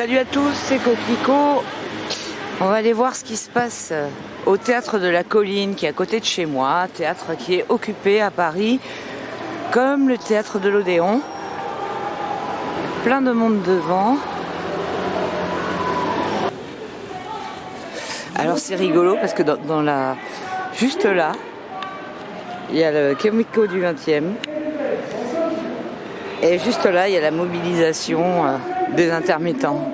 Salut à tous, c'est Coquelicot. On va aller voir ce qui se passe au théâtre de la Colline qui est à côté de chez moi, théâtre qui est occupé à Paris comme le théâtre de l'Odéon. Plein de monde devant. Alors c'est rigolo parce que juste là, il y a le Comico du 20e. Et juste là, il y a la mobilisation des intermittents.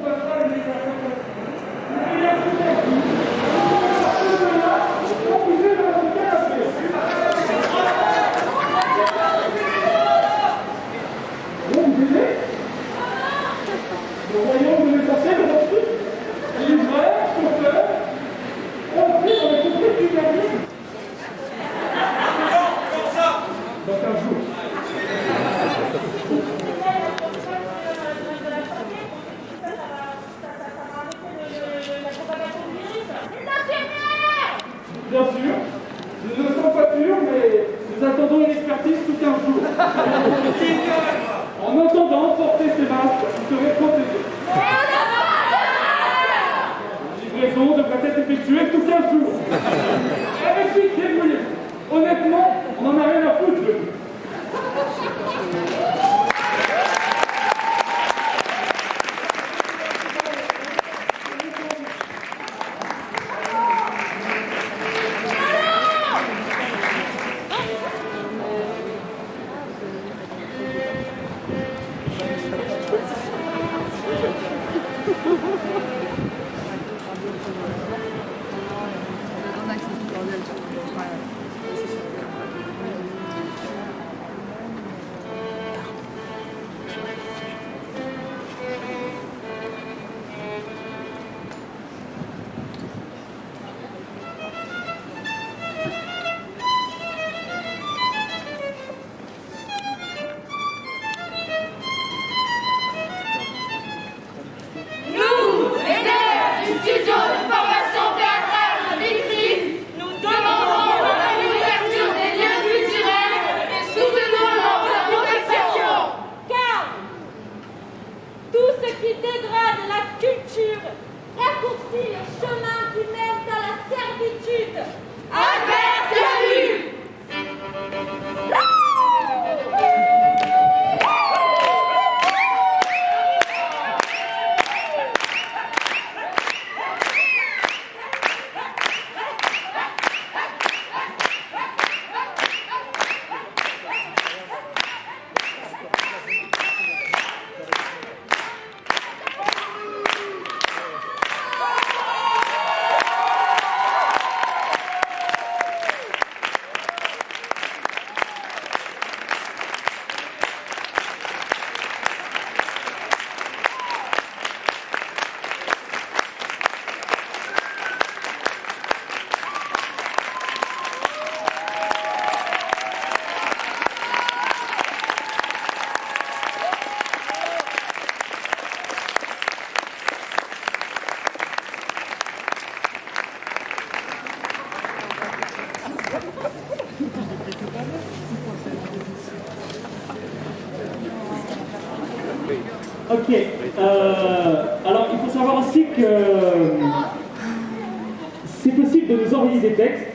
Bien sûr, nous ne sommes pas sûrs, mais nous attendons une expertise sous 15 jours. En attendant, porter ces masques, vous serez protégés. La livraison devrait être effectuée sous 15 jours. Avec qui débrouillez-vous. Honnêtement, on n'en a rien à foutre de vous. Raccourcit le chemin qui mène à la servitude. Albert Camus. Ok, alors il faut savoir aussi que c'est possible de nous envoyer des textes.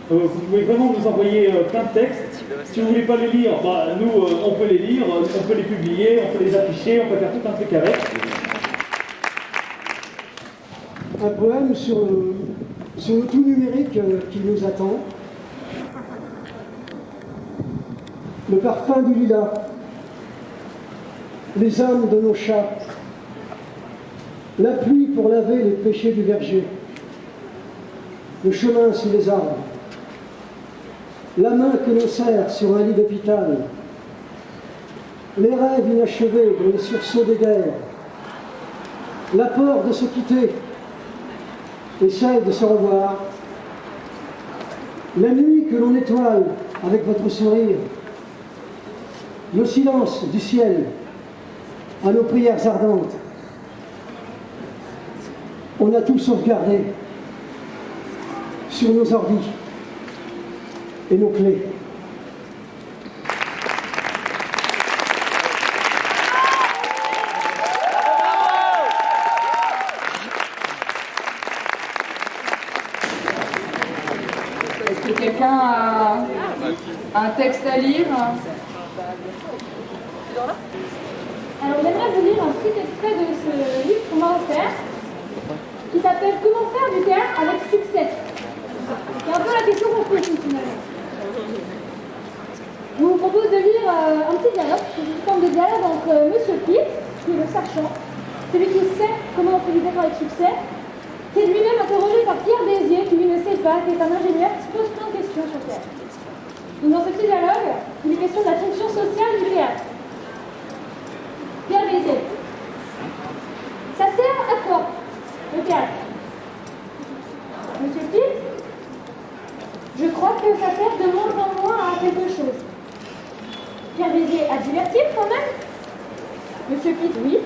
Vous pouvez vraiment nous envoyer plein de textes. Si vous ne voulez pas les lire, nous on peut les lire, on peut les publier, on peut les afficher, on peut faire tout un truc avec. Un poème sur le tout numérique qui nous attend. Le parfum du lilas. Les âmes de nos chats, la pluie pour laver les péchés du verger, le chemin sous les arbres, la main que l'on serre sur un lit d'hôpital, les rêves inachevés dans les sursauts des guerres, la peur de se quitter et celle de se revoir, la nuit que l'on étoile avec votre sourire, le silence du ciel à nos prières ardentes. On a tout sauvegardé sur nos ordis et nos clés. Un texte à lire. Alors j'aimerais vous lire un petit extrait de ce livre qu'on va refaire, qui s'appelle Comment faire du théâtre avec succès. C'est un peu la question qu'on se pose finalement. Je vous propose de lire un petit dialogue, une forme de dialogue entre Monsieur Pitt, qui est le sachant, celui qui sait comment on fait du théâtre avec succès, qui est lui-même interrogé par Pierre Bézier, qui lui ne sait pas, qui est un ingénieur qui se pose plein de questions sur le théâtre. Donc dans ce petit dialogue, il est question de la fonction sociale du théâtre. Pierre Bézier. Ça sert à quoi, le théâtre? Monsieur Pitt? Je crois que ça sert de moins en moins à quelque chose. Pierre Bézier, à divertir quand même? Monsieur Pitt, oui.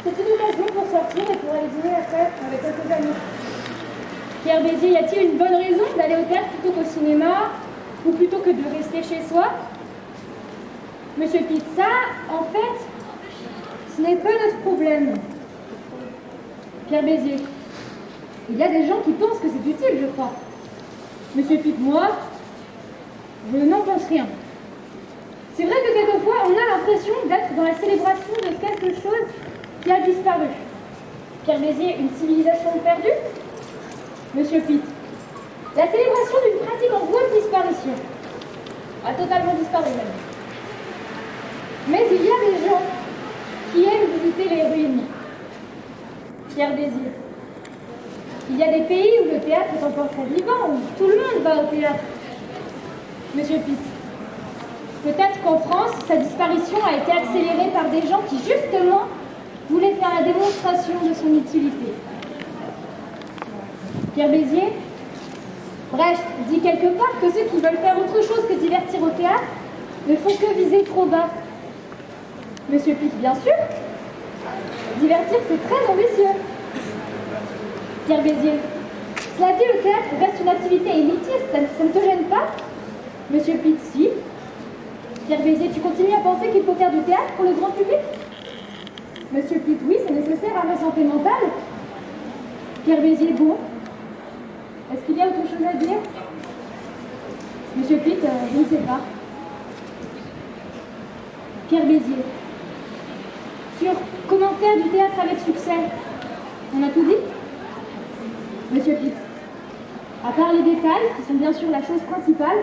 C'est une occasion pour sortir et pour aller dîner après avec quelques amis. Pierre Bézier, y a-t-il une bonne raison d'aller au théâtre plutôt qu'au cinéma, ou plutôt que de rester chez soi? Monsieur Pitt, ça, en fait, ce n'est pas notre problème. Pierre Bézier, il y a des gens qui pensent que c'est utile, je crois. Monsieur Pitt, moi, je n'en pense rien. C'est vrai que quelquefois, on a l'impression d'être dans la célébration de quelque chose qui a disparu. Pierre Bézier, une civilisation perdue? Monsieur Pitt, la célébration d'une pratique en voie de disparition. A totalement disparu même. Mais il y a des gens qui aiment visiter les ruines. Pierre Bézier, il y a des pays où le théâtre est encore très vivant, où tout le monde va au théâtre. Monsieur Pitt, peut-être qu'en France, sa disparition a été accélérée par des gens qui, justement, voulaient faire la démonstration de son utilité. Pierre Bézier, Brecht dit quelque part que ceux qui veulent faire autre chose que divertir au théâtre ne font que viser trop bas. Monsieur Pitt, bien sûr, divertir c'est très ambitieux. Pierre Bézier, cela dit, le théâtre reste une activité élitiste, ça ne te gêne pas? Monsieur Pitt, si. Pierre Bézier, tu continues à penser qu'il faut faire du théâtre pour le grand public? Monsieur Pitt, oui, c'est nécessaire à ma santé mentale. Pierre Bézier, bon. Est-ce qu'il y a autre chose à dire? Monsieur Pitt, je ne sais pas. Pierre Bézier, sur comment faire du théâtre avec succès, on a tout dit? Monsieur Pitt, à part les détails, qui sont bien sûr la chose principale,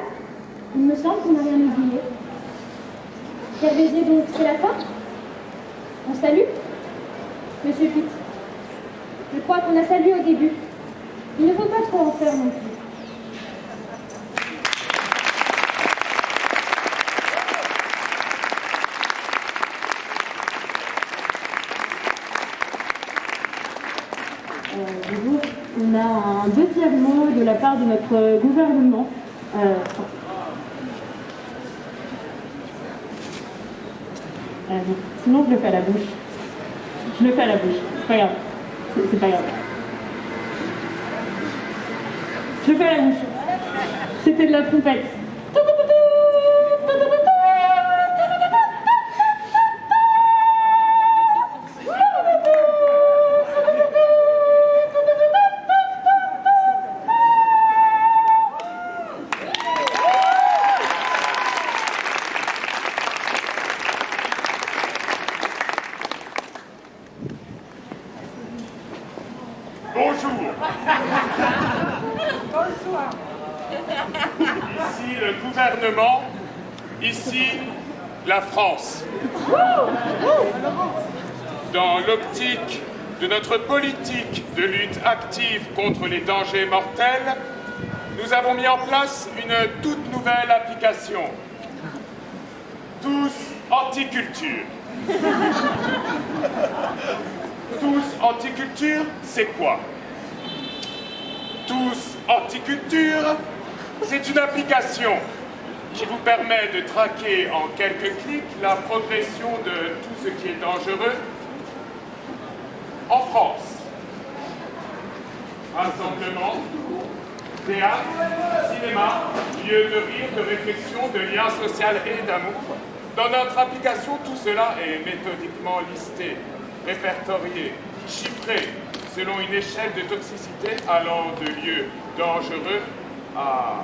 il me semble qu'on n'a rien oublié. Pierre Bézier, donc, c'est la fin? On salue? Monsieur Pitt, je crois qu'on a salué au début. Il ne faut pas trop en faire non plus. Bonjour. On a un deuxième mot de la part de notre gouvernement. Sinon, je le fais à la bouche. Je le fais à la bouche. C'est pas grave. C'est pas grave. Je le fais à la bouche. C'était de la trompette. Bonjour. Bonsoir. Ici le gouvernement, ici la France. Dans l'optique de notre politique de lutte active contre les dangers mortels, nous avons mis en place une toute nouvelle application. Tous anticulture. Tous anticulture, c'est quoi? Tous anticulture, c'est une application qui vous permet de traquer en quelques clics la progression de tout ce qui est dangereux en France. Rassemblement, théâtre, cinéma, lieu de rire, de réflexion, de lien social et d'amour. Dans notre application, tout cela est méthodiquement listé, répertorié, chiffré, selon une échelle de toxicité allant de lieux dangereux à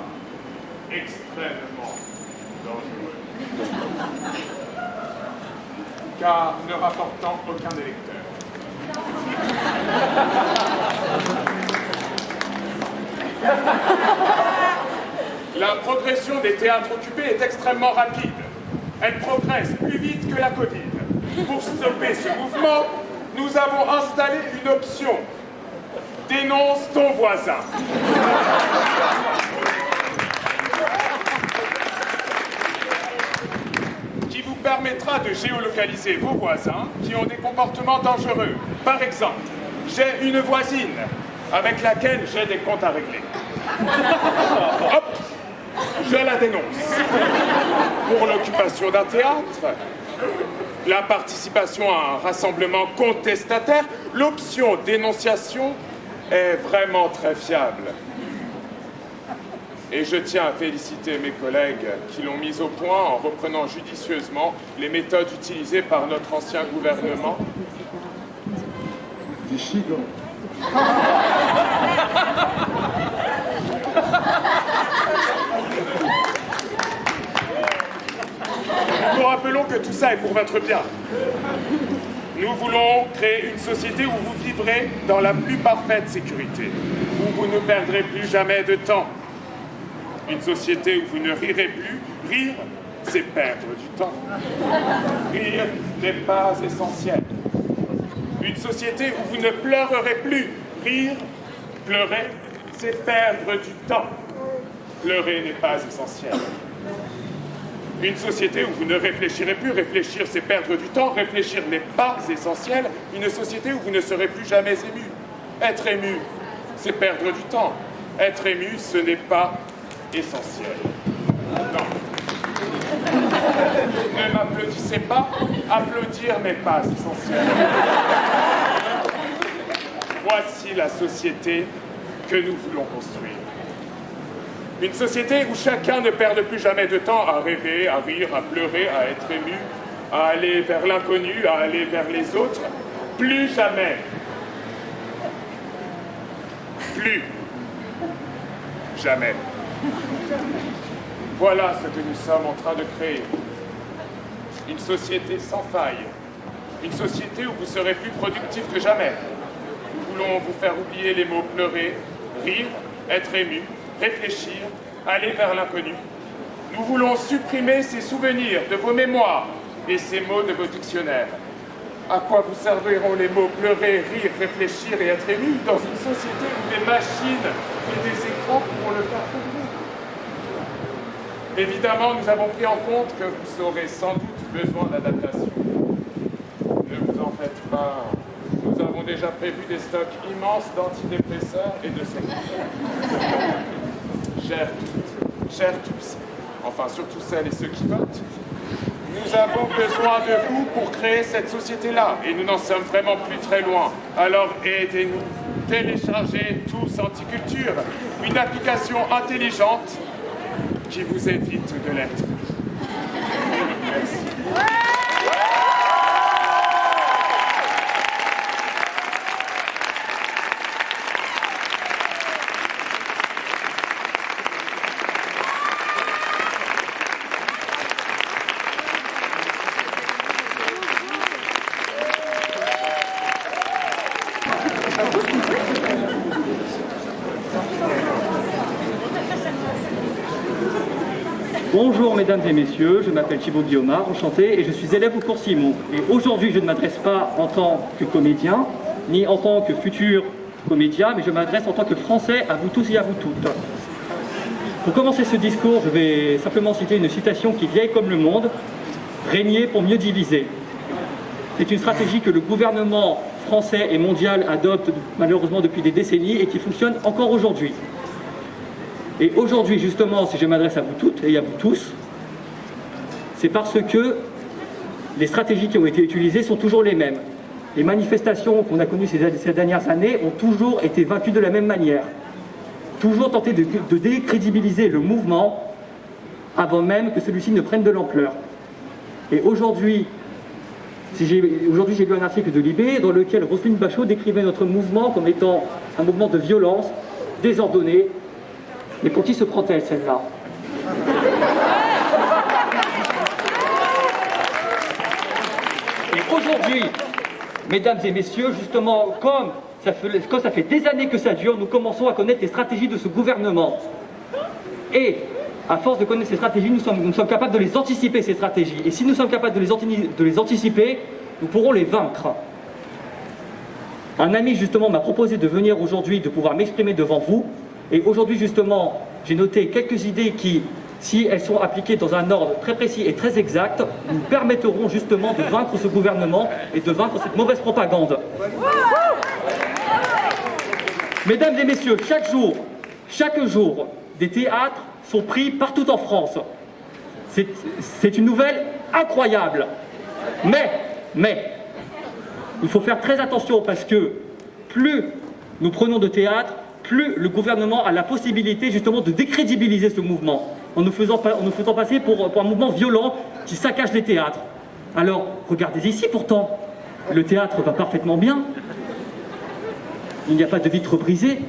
extrêmement dangereux. Car ne rapportant aucun électeur. La progression des théâtres occupés est extrêmement rapide. Elle progresse plus vite que la Covid. Pour stopper ce mouvement, nous avons installé une option. Dénonce ton voisin. Qui vous permettra de géolocaliser vos voisins qui ont des comportements dangereux. Par exemple, j'ai une voisine avec laquelle j'ai des comptes à régler. Hop, je la dénonce. Pour l'occupation d'un théâtre, la participation à un rassemblement contestataire, l'option dénonciation est vraiment très fiable. Et je tiens à féliciter mes collègues qui l'ont mise au point en reprenant judicieusement les méthodes utilisées par notre ancien gouvernement. Nous rappelons que tout ça est pour votre bien. Nous voulons créer une société où vous vivrez dans la plus parfaite sécurité, où vous ne perdrez plus jamais de temps. Une société où vous ne rirez plus. Rire, c'est perdre du temps. Rire n'est pas essentiel. Une société où vous ne pleurerez plus. Rire, pleurer, c'est perdre du temps. Pleurer n'est pas essentiel. Une société où vous ne réfléchirez plus. Réfléchir, c'est perdre du temps. Réfléchir n'est pas essentiel. Une société où vous ne serez plus jamais ému. Être ému, c'est perdre du temps. Être ému, ce n'est pas essentiel. Non. Ne m'applaudissez pas. Applaudir n'est pas essentiel. Voici la société que nous voulons construire. Une société où chacun ne perde plus jamais de temps à rêver, à rire, à pleurer, à être ému, à aller vers l'inconnu, à aller vers les autres. Plus jamais. Plus jamais. Voilà ce que nous sommes en train de créer. Une société sans faille. Une société où vous serez plus productif que jamais. Nous voulons vous faire oublier les mots pleurer, rire, être ému, réfléchir, aller vers l'inconnu. Nous voulons supprimer ces souvenirs de vos mémoires et ces mots de vos dictionnaires. À quoi vous serviront les mots pleurer, rire, réfléchir et être ému dans une société où des machines et des écrans pourront le faire pour vous? Évidemment, nous avons pris en compte que vous aurez sans doute besoin d'adaptation. Ne vous en faites pas. Nous avons déjà prévu des stocks immenses d'antidépresseurs et de sécurité. Chers tous, enfin surtout celles et ceux qui votent, nous avons besoin de vous pour créer cette société-là et nous n'en sommes vraiment plus très loin. Alors aidez-nous, téléchargez tous Anticulture, une application intelligente qui vous évite de l'être. Merci. Bonjour mesdames et messieurs, je m'appelle Thibaut Guillaumard, enchanté, et je suis élève au cours Simon. Et aujourd'hui, je ne m'adresse pas en tant que comédien, ni en tant que futur comédien, mais je m'adresse en tant que Français à vous tous et à vous toutes. Pour commencer ce discours, je vais simplement citer une citation qui est vieille comme le monde, « Régner pour mieux diviser ». C'est une stratégie que le gouvernement français et mondial adopte malheureusement depuis des décennies et qui fonctionne encore aujourd'hui. Et aujourd'hui, justement, si je m'adresse à vous toutes et à vous tous, c'est parce que les stratégies qui ont été utilisées sont toujours les mêmes. Les manifestations qu'on a connues ces dernières années ont toujours été vaincues de la même manière. Toujours tenter de décrédibiliser le mouvement avant même que celui-ci ne prenne de l'ampleur. Et aujourd'hui, j'ai lu un article de Libé dans lequel Roselyne Bachot décrivait notre mouvement comme étant un mouvement de violence, désordonné. Mais pour qui se prend-elle, celle-là ? aujourd'hui, mesdames et messieurs, justement, comme ça fait des années que ça dure, nous commençons à connaître les stratégies de ce gouvernement. Et à force de connaître ces stratégies, nous sommes capables de les anticiper, ces stratégies. Et si nous sommes capables de les anticiper, nous pourrons les vaincre. Un ami, justement, m'a proposé de venir aujourd'hui, de pouvoir m'exprimer devant vous. Et aujourd'hui, justement, j'ai noté quelques idées qui, si elles sont appliquées dans un ordre très précis et très exact, nous permettront justement de vaincre ce gouvernement et de vaincre cette mauvaise propagande. Mesdames et messieurs, chaque jour, des théâtres sont pris partout en France. C'est une nouvelle incroyable. Mais, il faut faire très attention parce que plus nous prenons de théâtre, plus le gouvernement a la possibilité justement de décrédibiliser ce mouvement en nous faisant passer pour un mouvement violent qui saccage les théâtres. Alors, regardez ici pourtant, le théâtre va parfaitement bien. Il n'y a pas de vitres brisées,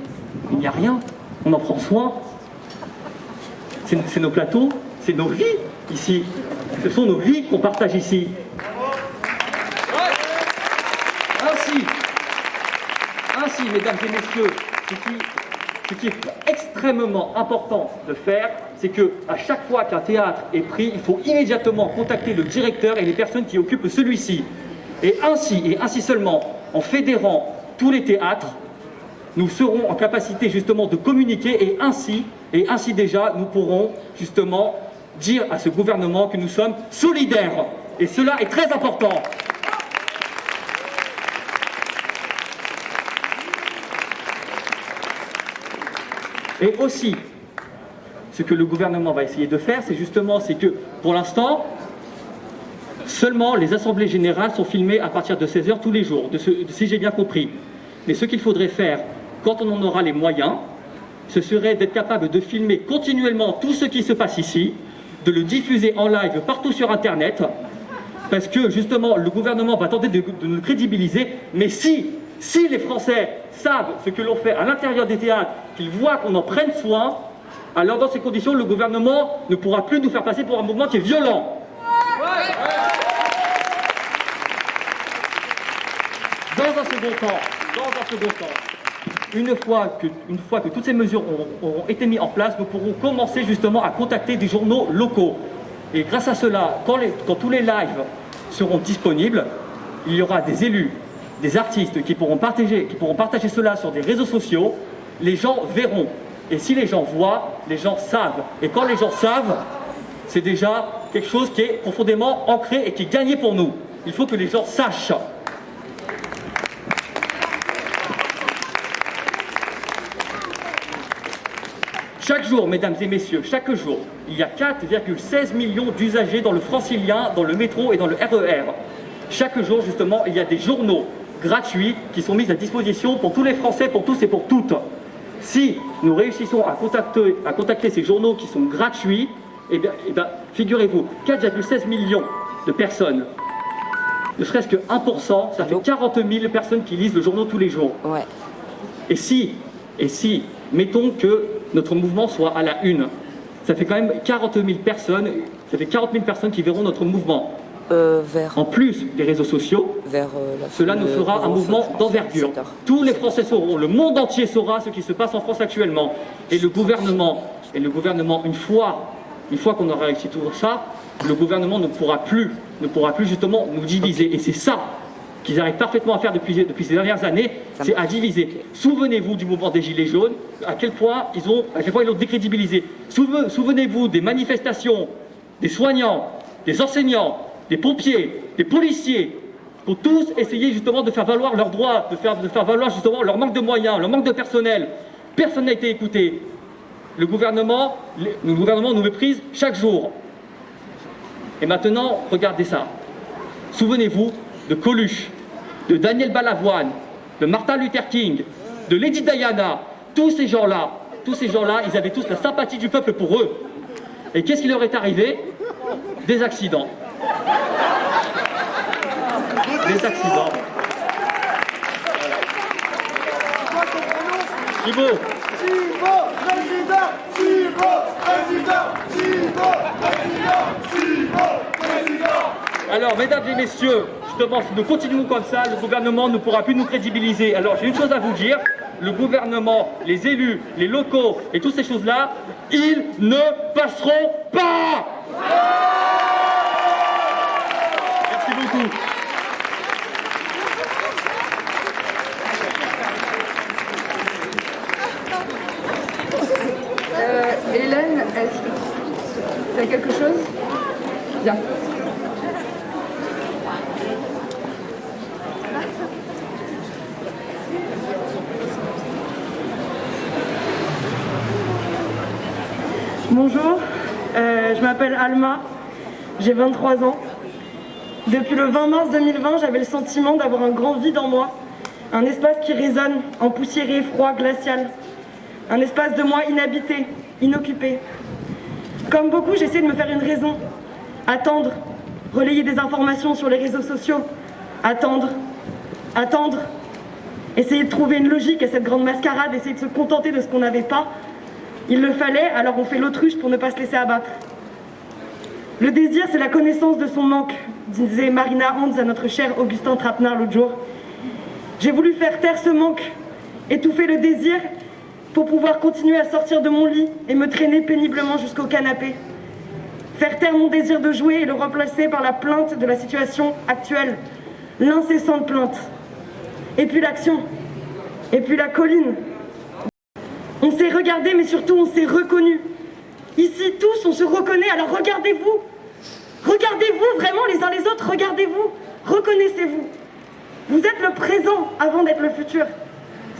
il n'y a rien, on en prend soin. C'est nos plateaux, c'est nos vies ici. Ce sont nos vies qu'on partage ici. Ainsi, mesdames et messieurs, ce qui est extrêmement important de faire, c'est qu'à chaque fois qu'un théâtre est pris, il faut immédiatement contacter le directeur et les personnes qui occupent celui-ci. Et ainsi seulement, en fédérant tous les théâtres, nous serons en capacité justement de communiquer et ainsi déjà, nous pourrons justement dire à ce gouvernement que nous sommes solidaires. Et cela est très important. Et aussi, ce que le gouvernement va essayer de faire, c'est que pour l'instant, seulement les assemblées générales sont filmées à partir de 16h tous les jours, si j'ai bien compris. Mais ce qu'il faudrait faire, quand on en aura les moyens, ce serait d'être capable de filmer continuellement tout ce qui se passe ici, de le diffuser en live partout sur Internet, parce que justement le gouvernement va tenter de nous crédibiliser, mais si les Français savent ce que l'on fait à l'intérieur des théâtres, qu'ils voient qu'on en prenne soin, alors dans ces conditions, le gouvernement ne pourra plus nous faire passer pour un mouvement qui est violent. Dans un second temps, une fois que toutes ces mesures auront été mises en place, nous pourrons commencer justement à contacter des journaux locaux. Et grâce à cela, quand tous les lives seront disponibles, il y aura des élus, des artistes qui pourront partager cela sur des réseaux sociaux. Les gens verront. Et si les gens voient, les gens savent. Et quand les gens savent, c'est déjà quelque chose qui est profondément ancré et qui est gagné pour nous. Il faut que les gens sachent. Chaque jour, mesdames et messieurs, chaque jour, il y a 4,16 millions d'usagers dans le francilien, dans le métro et dans le RER. Chaque jour, justement, il y a des journaux gratuits qui sont mis à disposition pour tous les Français, pour tous et pour toutes. Si nous réussissons à contacter ces journaux qui sont gratuits, eh bien, figurez-vous, 4,16 millions de personnes, ne serait-ce que 1%, ça fait 40 000 personnes qui lisent le journal tous les jours. Ouais. Et si, mettons que notre mouvement soit à la une, ça fait quand même 40 000 personnes, qui verront notre mouvement. En plus des réseaux sociaux, cela nous fera un mouvement d'envergure. Tous les Français sauront, le monde entier saura ce qui se passe en France actuellement. Et le gouvernement, une fois qu'on aura réussi tout ça, le gouvernement ne pourra plus justement nous diviser. Et c'est ça qu'ils arrivent parfaitement à faire depuis ces dernières années, c'est à diviser. Souvenez-vous du mouvement des Gilets jaunes, à quel point ils l'ont décrédibilisé. Souvenez-vous des manifestations, des soignants, des enseignants, des pompiers, des policiers, qui ont tous essayé justement de faire valoir leurs droits, de faire valoir justement leur manque de moyens, leur manque de personnel. Personne n'a été écouté. Le gouvernement nous méprise chaque jour. Et maintenant, regardez ça. Souvenez-vous de Coluche, de Daniel Balavoine, de Martin Luther King, de Lady Diana. Tous ces gens-là, ils avaient tous la sympathie du peuple pour eux. Et qu'est-ce qui leur est arrivé? Des accidents. Des accidents. Thibaut, alors, mesdames et messieurs, justement, si nous continuons comme ça, le gouvernement ne pourra plus nous crédibiliser. Alors j'ai une chose à vous dire, le gouvernement, les élus, les locaux et toutes ces choses-là, ils ne passeront pas. Merci beaucoup. Hélène, est-ce que tu as quelque chose? Bien. Bonjour, je m'appelle Alma, j'ai 23 ans. Depuis le 20 mars 2020, j'avais le sentiment d'avoir un grand vide en moi, un espace qui résonne, empoussiéré, froid, glacial. Un espace de moi inhabité, inoccupé. Comme beaucoup, j'essaie de me faire une raison. Attendre, relayer des informations sur les réseaux sociaux. Attendre, essayer de trouver une logique à cette grande mascarade, essayer de se contenter de ce qu'on n'avait pas. Il le fallait, alors on fait l'autruche pour ne pas se laisser abattre. Le désir, c'est la connaissance de son manque, disait Marina Hans à notre cher Augustin Trapenard l'autre jour. J'ai voulu faire taire ce manque, étouffer le désir pour pouvoir continuer à sortir de mon lit et me traîner péniblement jusqu'au canapé. Faire taire mon désir de jouer et le remplacer par la plainte de la situation actuelle, l'incessante plainte. Et puis l'action, et puis la colline. On s'est regardé, mais surtout on s'est reconnu. Ici, tous, on se reconnaît, alors regardez-vous. Regardez-vous vraiment les uns les autres, regardez-vous. Reconnaissez-vous. Vous êtes le présent avant d'être le futur.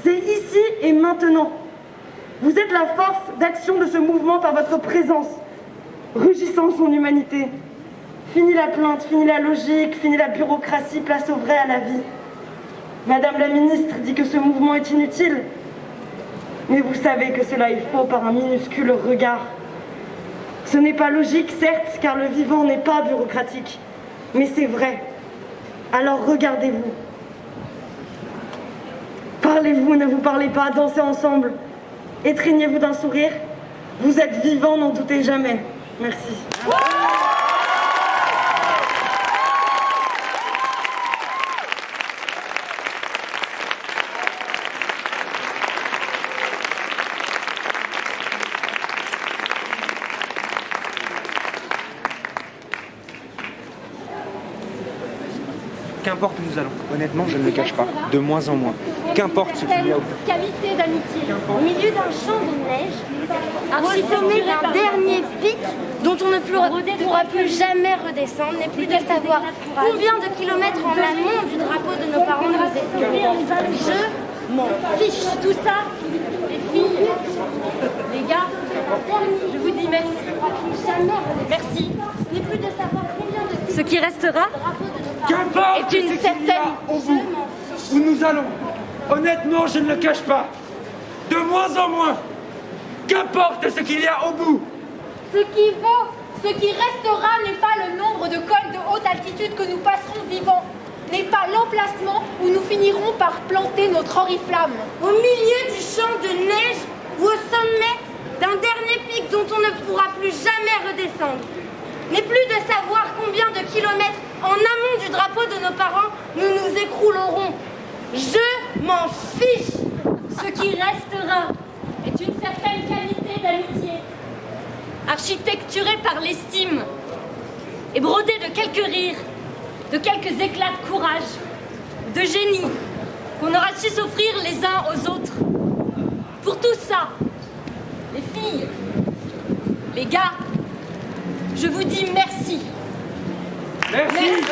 C'est ici et maintenant. Vous êtes la force d'action de ce mouvement par votre présence, rugissant son humanité. Fini la plainte, fini la logique, fini la bureaucratie, place au vrai, à la vie. Madame la ministre dit que ce mouvement est inutile. Mais vous savez que cela est faux par un minuscule regard. Ce n'est pas logique, certes, car le vivant n'est pas bureaucratique. Mais c'est vrai. Alors regardez-vous. Parlez-vous, ne vous parlez pas, dansez ensemble. Étreignez-vous d'un sourire. Vous êtes vivant, n'en doutez jamais. Merci. Qu'importe où nous allons, honnêtement, je ne le cache pas, de moins en moins. Qu'importe ce qu'il y a au bout. Qualité d'amitié. Au milieu d'un champ de neige, au sommet d'un dernier pic dont on ne pourra plus jamais redescendre, n'est plus de savoir combien de kilomètres en amont du drapeau de nos parents nous étions. Je m'en fiche. Tout ça, les filles, les gars, je vous dis merci. Merci. N'est plus de savoir combien de Ce qui restera Qu'importe est une ce qu'il y a certaine au bout où nous allons. Honnêtement, je ne le cache pas. De moins en moins. Qu'importe ce qu'il y a au bout. Ce qui vaut, ce qui restera n'est pas le nombre de cols de haute altitude que nous passerons vivants, n'est pas l'emplacement où nous finirons par planter notre oriflamme. Au milieu du champ de neige ou au sommet d'un dernier pic dont on ne pourra plus jamais redescendre, n'est plus de savoir combien de kilomètres en amont du drapeau de nos parents nous nous écroulerons. Je m'en fiche. Ce qui restera est une certaine qualité d'amitié, architecturée par l'estime et brodée de quelques rires, de quelques éclats de courage, de génie qu'on aura su s'offrir les uns aux autres. Pour tout ça, les filles, les gars, je vous dis merci. Merci.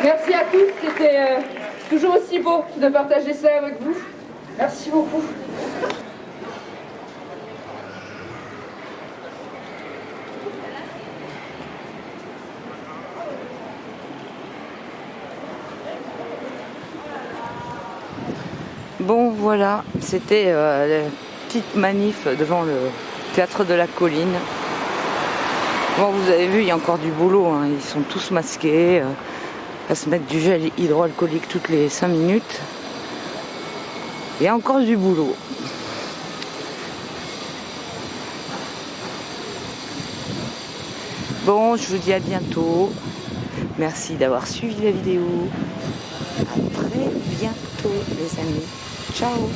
Merci à tous, c'était toujours aussi beau de partager ça avec vous. Merci beaucoup. Bon, voilà, c'était la petite manif devant le théâtre de la Colline. Bon, vous avez vu, il y a encore du boulot, hein. Ils sont tous masqués, à se mettre du gel hydroalcoolique toutes les 5 minutes. Il y a encore du boulot. Bon, je vous dis à bientôt. Merci d'avoir suivi la vidéo. À très bientôt, les amis. Ciao.